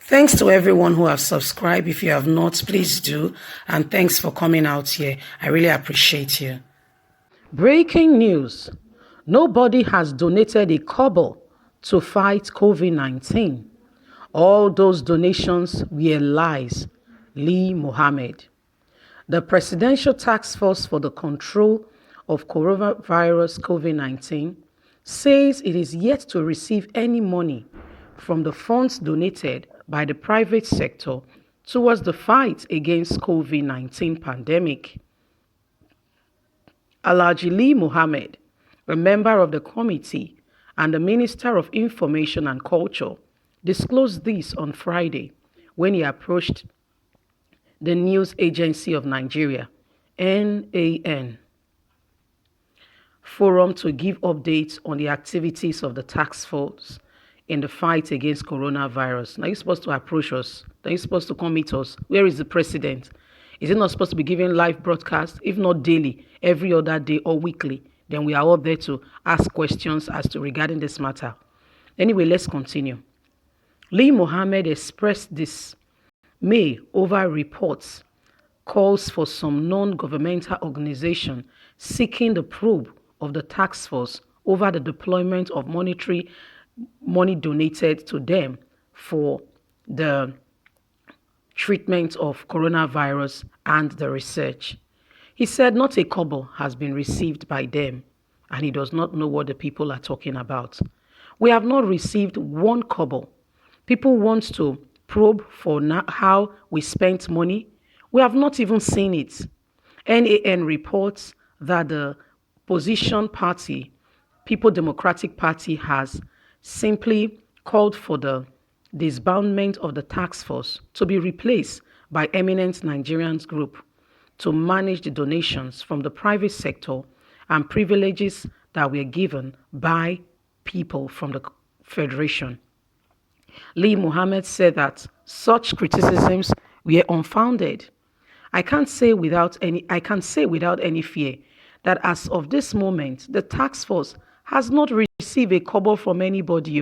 Thanks to everyone who have subscribed. If you have not, please do. And thanks for coming out here. I really appreciate you. Breaking news. Nobody has donated a kobo to fight COVID-19. All those donations were lies. Lee Mohammed. The Presidential Task Force for the Control of Coronavirus COVID-19 says it is yet to receive any money from the funds donated by the private sector towards the fight against COVID-19 pandemic. Alhaji Lee Mohammed, a member of the committee and the Minister of Information and Culture, disclosed this on Friday when he approached the News Agency of Nigeria, NAN, forum to give updates on the activities of the task force in the fight against coronavirus. Now you're supposed to approach us. Now you're supposed to come meet us. Where is the president? Is it not supposed to be giving live broadcast? If not daily, every other day or weekly, then we are up there to ask questions as to regarding this matter. Anyway, let's continue. Lee Mohammed expressed dismay over reports, calls for some non-governmental organization seeking the probe of the task force over the deployment of monetary money donated to them for the treatment of coronavirus and the research. He said not a kobo has been received by them, and he does not know what the people are talking about. We have not received one kobo. People want to probe for how we spent money. We have not even seen it. NAN reports that the opposition party, People Democratic Party, has simply called for the disbandment of the task force to be replaced by eminent Nigerians group to manage the donations from the private sector and privileges that were given by people from the Federation. Lee Mohammed said that such criticisms were unfounded. I can say without any fear that as of this moment, the task force has not received a kobo from anybody.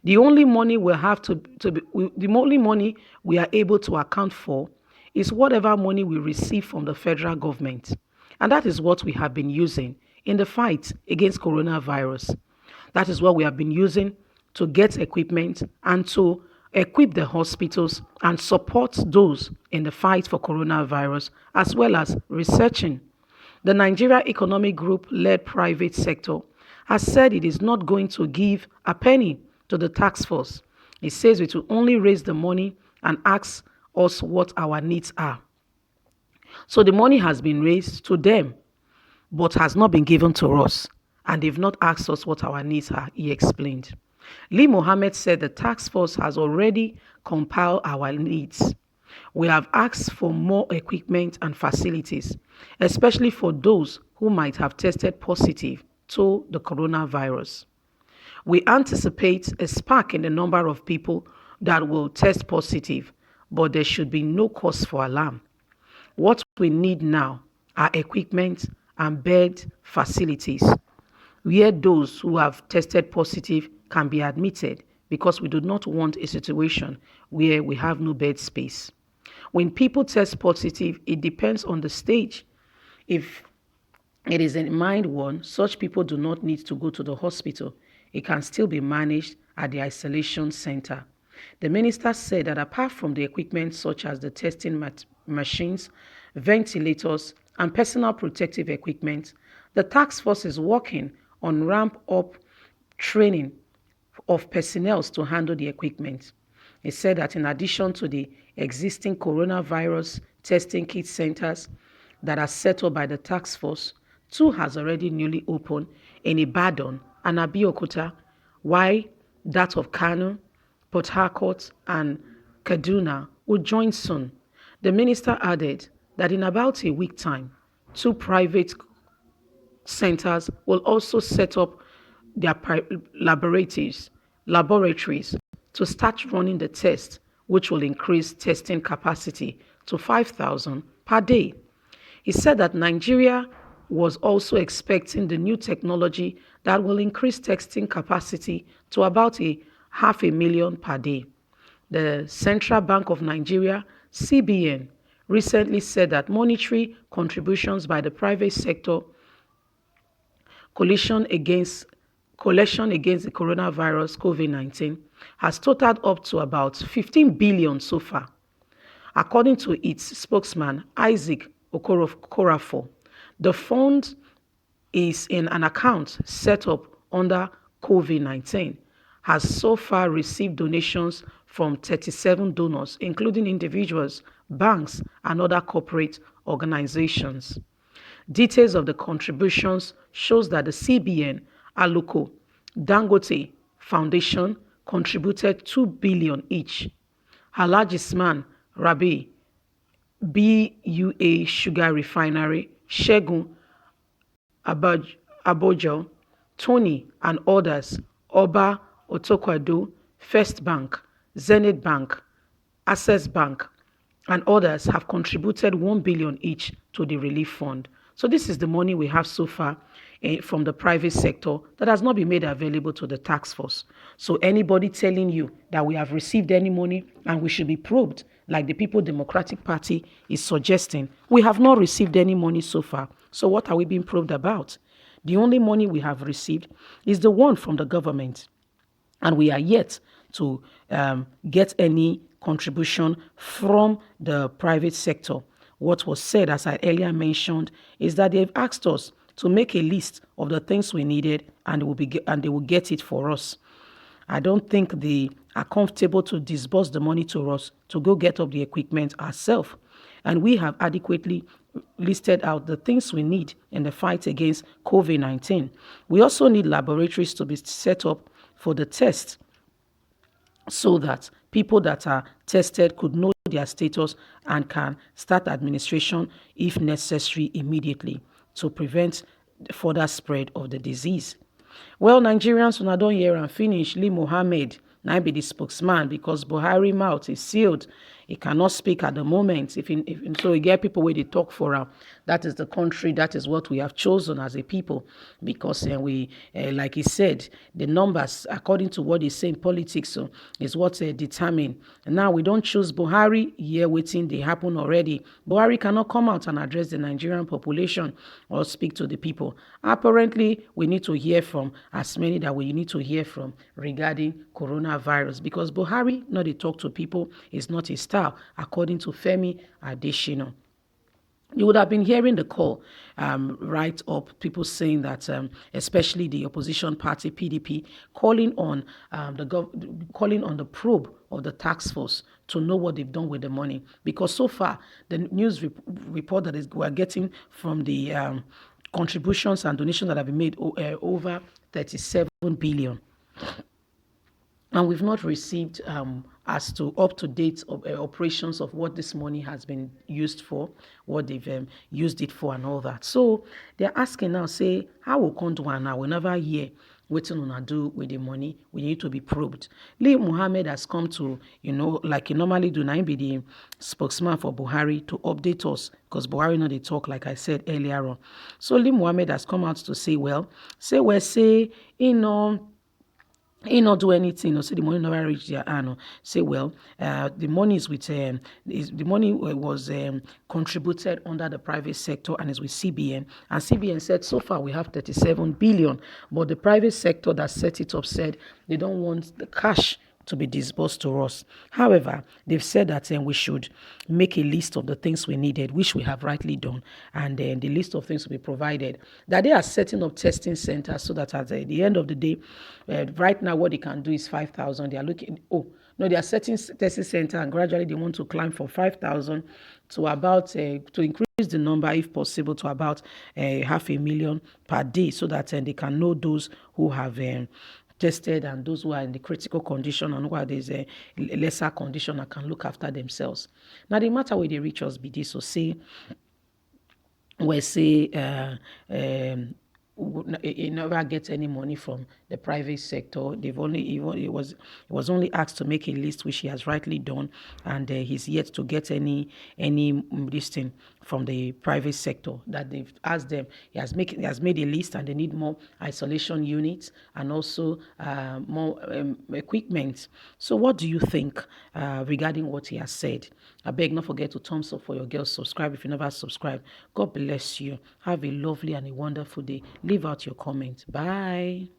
The only money the only money we are able to account for is whatever money we receive from the federal government. And that is what we have been using in the fight against coronavirus. That is what we have been using to get equipment and to equip the hospitals and support those in the fight for coronavirus, as well as researching. The Nigeria Economic Group-led private sector has said it is not going to give a penny to the task force. It says it will only raise the money and ask us what our needs are. So the money has been raised to them, but has not been given to us, and they've not asked us what our needs are, he explained. Lee Mohammed said the task force has already compiled our needs. We have asked for more equipment and facilities, especially for those who might have tested positive to the coronavirus. We anticipate a spike in the number of people that will test positive, but there should be no cause for alarm. What we need now are equipment and bed facilities where those who have tested positive can be admitted, because we do not want a situation where we have no bed space. When people test positive, it depends on the stage. If it is a mild one, such people do not need to go to the hospital. It can still be managed at the isolation center. The minister said that apart from the equipment such as the testing machines, ventilators, and personal protective equipment, the task force is working on ramp-up training of personnel to handle the equipment. He said that in addition to the existing coronavirus testing kit centers that are set up by the task force, 2 has already newly opened in Ibadan and Abeokuta, while that of Kano, Port Harcourt, and Kaduna will join soon. The minister added that in about a week time, 2 private centers will also set up their laboratories to start running the test, which will increase testing capacity to 5,000 per day. He said that Nigeria was also expecting the new technology that will increase testing capacity to about 500,000 per day. The Central Bank of Nigeria, CBN, recently said that monetary contributions by the private sector collection against the coronavirus COVID-19 has totaled up to about 15 billion so far, according to its spokesman Isaac Okorafor. The fund is in an account set up under COVID-19, has so far received donations from 37 donors, including individuals, banks, and other corporate organizations. Details of the contributions shows that the CBN, Aluko, Dangote Foundation contributed 2 billion each. Halajisman Rabi, BUA Sugar Refinery, Shegun Abojo, Tony and others, Oba Otokwado, First Bank, Zenith Bank, Access Bank, and others have contributed 1 billion each to the relief fund. So this is the money we have so far from the private sector that has not been made available to the task force. So anybody telling you that we have received any money and we should be probed, like the People Democratic Party is suggesting, we have not received any money so far. So what are we being probed about? The only money we have received is the one from the government, and we are yet to get any contribution from the private sector. What was said, as I earlier mentioned, is that they've asked us to make a list of the things we needed, and they will get it for us. I don't think they are comfortable to disburse the money to us to go get up the equipment ourselves. And we have adequately listed out the things we need in the fight against COVID-19. We also need laboratories to be set up for the test, so that people that are tested could know their status and can start administration, if necessary, immediately to prevent further spread of the disease. Well, Nigerians, when I don't hear and finish, Lee Mohammed, now be the spokesman, because Buhari mouth is sealed. He cannot speak at the moment. So you get people where they talk for him. That is the country, that is what we have chosen as a people, because like he said, the numbers, according to what they say in politics, is what determine. And now we don't choose Buhari, here waiting, they happen already. Buhari cannot come out and address the Nigerian population or speak to the people. Apparently, we need to hear from as many that we need to hear from regarding coronavirus, because Buhari, not to talk to people, is not his style, according to Femi Adesina. You would have been hearing the call right up, people saying that, especially the opposition party PDP, calling on the probe of the task force to know what they've done with the money, because so far the news report that we're getting from the contributions and donations that have been made over 37 billion. And we've not received as to up-to-date operations of what this money has been used for, what they've used it for and all that. So they're asking now, say, how will come to one now? We never hear what we do with the money. We need to be probed. Lee Mohammed has come to, like he normally do, now be the spokesman for Buhari to update us, because Buhari know they talk, like I said earlier on. So Lee Mohammed has come out to say, he not do anything, say the money never reach their hand. Say, the money is with the money was contributed under the private sector and is with CBN. And CBN said so far we have 37 billion, but the private sector that set it up said they don't want the cash to be disbursed to us. However, they've said that we should make a list of the things we needed, which we have rightly done, and then the list of things will be provided. That they are setting up testing centers so that at the end of the day, right now what they can do is 5,000. They are looking, they are setting testing center, and gradually they want to climb from 5,000 to about, to increase the number, if possible, to about 500,000 per day, so that they can know those who have tested and those who are in the critical condition and who are there's a lesser condition and can look after themselves. Now, the matter where they reach us be this, so say, he never gets any money from the private sector. They've only it was only asked to make a list, which he has rightly done, and he's yet to get any listing from the private sector that they've asked them. He has made a list, and they need more isolation units and also more equipment. So, what do you think regarding what he has said? I beg, not forget to thumbs up for your girls. Subscribe if you never subscribe. God bless you. Have a lovely and a wonderful day. Leave out your comment. Bye.